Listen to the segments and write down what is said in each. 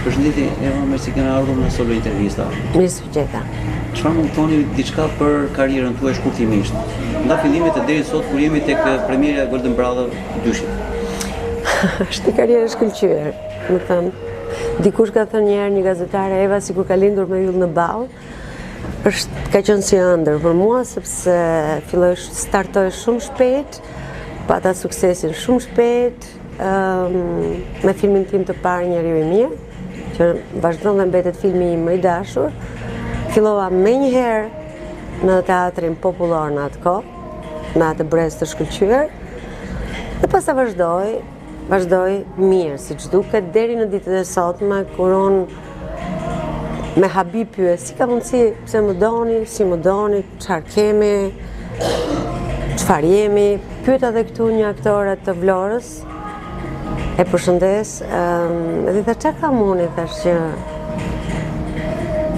Përshëndetje, Eva, mersi që kena ardhur në Solo Intervista. Mirë se gjeta. Çfarë mund të thoni diçka për karrierën tuaj shkurtimisht? Nga fillimet e deri sot kur jemi tek premiera e Golden Brother 2. Është një karrierë shkëlqyer, më thënë. Dikush ka thënë një herë një gazetare, Eva sikur ka lindur me yll në ball. Ka qenë si ëndër për mua sepse startoj shumë shpejt, pata suksesin shumë shpejt, me filmin tim të parë Njeriu i mirë, që vazhdon dhe mbetet filmi im më i dashur. Fillova menjëherë në teatrin popullor në atë kohë, në atë brez të shkëlqyer, dhe pastaj vazhdoj mirë, siç duket, deri në ditët e sotme, kur unë me habi pyes, si ka mundësi, pse më doni, si më doni, çfarë kemi, çfarë jemi. Pyeta edhe këtu një aktore të Vlorës, e përshëndes, edhe tha çfarë kam unë, thash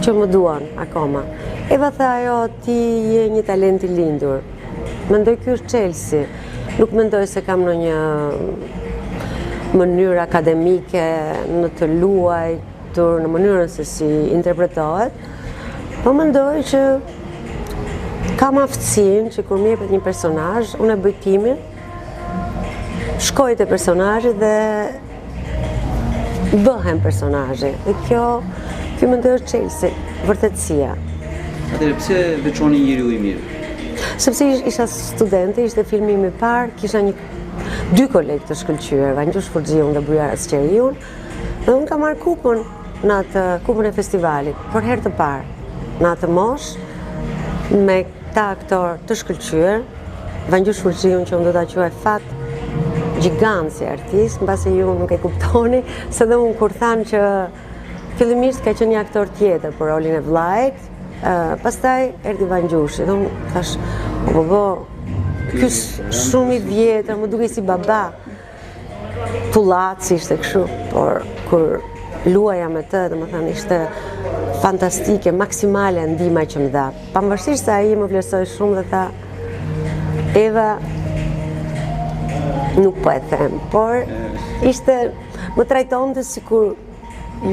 që më duan akoma. Eva tha, ajo, ti je një talent i lindur. Mendoj ky është Chelsea. Nuk mendoj se kam ndonjë mënyrë akademike në të luajtur, në mënyrën se si interpretohet, po mendoj që kam aftësinë që kur më jepet një personazh, unë e bëj timin, shkoj te personazhi dhe bëhem personazhi. Dhe kjo mendoj është Chelsea, vërtetësia. Atëherë pse veçoni Njeriu i mirë? Sepse isha studente, ishte filmi im i parë, kisha dy kolegë të shkëlqyer, Vangjus Furxhiun dhe Bujar Asqeriun, dhe unë kam marrë kupën në atë kupën e festivalit, për herë të parë, në atë moshë, me këta aktor të shkëlqyer, Vangjus Furxhiun që unë do ta quaj fat gjigant si artist, mbase ju nuk e kuptoni, se dhe unë kur thanë që fillimisht ka qenë një aktor tjetër për rolin e vllajt, pastaj erdhi Vangjushi, dhe unë thash, ky shumë i vjetër, më duke si baba. Tullaci ishte kështu, por kur luaja me të, domethënë ishte fantastike, maksimale ndihma që më dha. Pavarësisht se ai më vlerësoi shumë dhe tha, Eva, nuk po e them, por ishte, më trajtonte sikur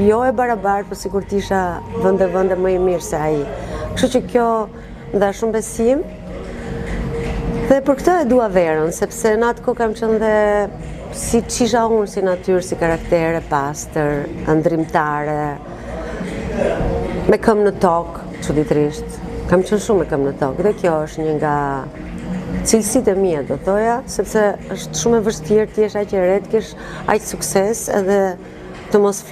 jo e barabartë, por sikur t'isha vende më i mirë se ai. Kështu që kjo më dha shumë besim. Dhe për këtë e dua Verën, sepse në atë kohë kam qenë dhe si çisha unë si natyrë, si karakter e pastër, ëndrimtare, me këmbë në tokë, çuditërisht. Kam qenë shumë me këmbë në tokë, dhe kjo është një nga cilësitë e mia, do thoja, sepse është shumë e vështirë ti jesh aq e re, të kesh aq sukses edhe të mos